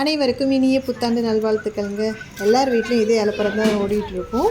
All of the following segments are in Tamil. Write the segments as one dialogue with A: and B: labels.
A: அனைவருக்கும் இனிய புத்தாண்டு நல்வாழ்த்துக்கள்ங்க. எல்லார் வீட்லையும் இதே அலப்பறம் தான் ஓடிட்டுருக்கும்.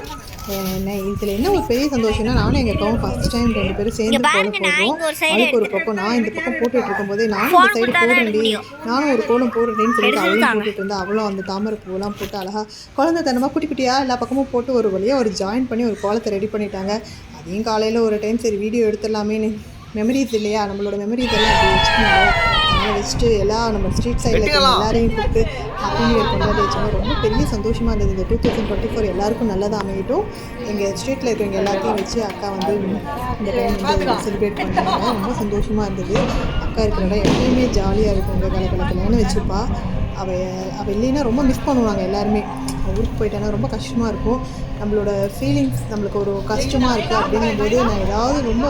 A: இதில் என்ன ஒரு பெரிய சந்தோஷம்னா, நானும் எங்கள் அக்காவும் ஃபஸ்ட் டைம் 2 பேரும் சேர்ந்து கோலம் போடுறோம். அதுக்கு ஒரு பக்கம் நான் இந்த பக்கம் போட்டுட்டு இருக்கும்போதே நானும் இந்த சைடு போடுறேன்டி, நானும் ஒரு கோலம் போடுறேன்னு சொல்லிட்டு அவளும் போட்டுட்டு இருந்தா. அவளும் அந்த தாமரை பூவெல்லாம் போட்டு அழகாக குழந்தைத்தனமாக குட்டி குட்டியாக எல்லா பக்கமும் போட்டு ஒரு வழியாக ஒரு ஜாயின் பண்ணி ஒரு கோலத்தை ரெடி பண்ணிட்டாங்க. அதையும் காலையில் ஒரு டைம் சரி வீடியோ எடுத்துடலாமேன்னு, மெமரிஸ் இல்லையா, நம்மளோட மெமரிஸ் எல்லாம் அப்படி வச்சுக்கணும். அதனால் வச்சுட்டு எல்லாம் நம்ம ஸ்ட்ரீட் சைடில் இருக்க எல்லாரையும் கூப்பிட்டு ஹாப்பி நியூ இயர் கொண்டாடி வச்சாங்க. ரொம்ப பெரிய சந்தோஷமாக இருந்தது. இந்த 2024 எல்லாருக்கும் நல்லதாக அமையட்டும். எங்கள் ஸ்ட்ரீட்டில் இருக்கவங்க எல்லாத்தையும் வச்சு அக்கா வந்து இந்த டைம் வந்து செலிப்ரேட் பண்ணாங்க. ரொம்ப சந்தோஷமாக இருந்தது. அக்கா இருக்கிற இடம் எப்பயுமே ஜாலியாக இருக்கும். இந்த கலக்கலன்னு வச்சுப்பா. அவள் இல்லைன்னா ரொம்ப மிஸ் பண்ணுவாங்க எல்லாருமே. ஊருக்கு போயிட்டானா ரொம்ப கஷ்டமாக இருக்கும். நம்மளோட ஃபீலிங்ஸ் நம்மளுக்கு ஒரு கஷ்டமாக இருக்குது அப்படிங்கும்போது நான் ஏதாவது ரொம்ப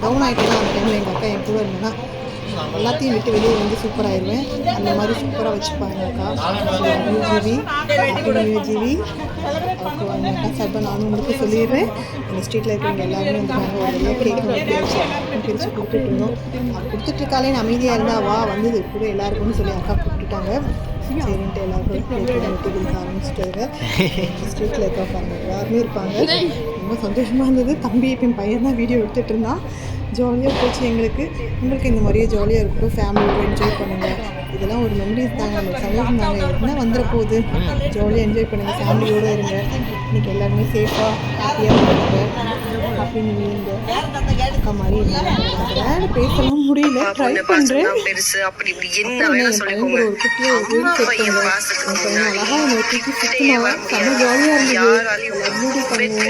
A: டவுன் ஆகிட்டேன்னா அந்த டைமில் எங்கள் அக்கா என் கூட இருந்தேன்னா எல்லாத்தையும் விட்டு வெளியே வந்து சூப்பராகிடுவேன். அந்த மாதிரி சூப்பராக வச்சுப்பாங்க அக்கா. நியூ ஜிவி அப்போ அந்த அக்கா சார்பாக நானும் உங்களுக்கு சொல்லிடுறேன். எங்கள் ஸ்ட்ரீட்டில் இருக்கிறவங்க எல்லாருமே வந்துட்டாங்க. ஒரு வெளியே கேக்கு வச்சு பிரித்து கொடுத்துட்டு இருந்தோம். கொடுத்துட்ருக்காலேன்னு அமைதியாக இருந்தால் வா வந்தது கூட எல்லாருக்கும்னு சொல்லி அக்கா கூப்பிட்டுட்டாங்க. சரின்ட்டு எல்லாருக்கும் வெட்டி கொடுக்க ஆரம்பிச்சிட்டாங்க. ஸ்ட்ரீட்டில் இருக்க பாருங்க எல்லாருமே இருப்பாங்க. ரொம்ப சந்தோஷமாக இருந்தது. தம்பி இப்போ என் பையன் தான் வீடியோ எடுத்துகிட்டு இருந்தான். ஜாலியாக போச்சு எங்களுக்கு. உங்களுக்கு இந்த மாதிரியே ஜாலியாக இருக்கட்டும். ஃபேமிலியோட என்ஜாய் பண்ணுங்கள். இதெல்லாம் ஒரு மெமரிஸ் தாங்க, நம்ம சந்தோஷம் தாங்க. என்ன வந்துட போகுது, ஜாலியாக என்ஜாய் பண்ணுங்கள், ஃபேமிலியோடு இருங்க. இன்றைக்கி எல்லாருமே சேஃபாக ஹாப்பியாக பண்ணுங்க. Happy new year. அக்கா மாதிரி என்னால் பேசலாம் முடியல, ட்ரை பண்ணுறேன். ஒரு குட்டியாக ஒரு வீடு சேர்த்துங்க. என் பையன் அழகாக என்னை தூக்கி சுற்றினாங்க. செம்ம ஜாலியாக இருந்தது. எல்லாம் பண்ணுவோம்.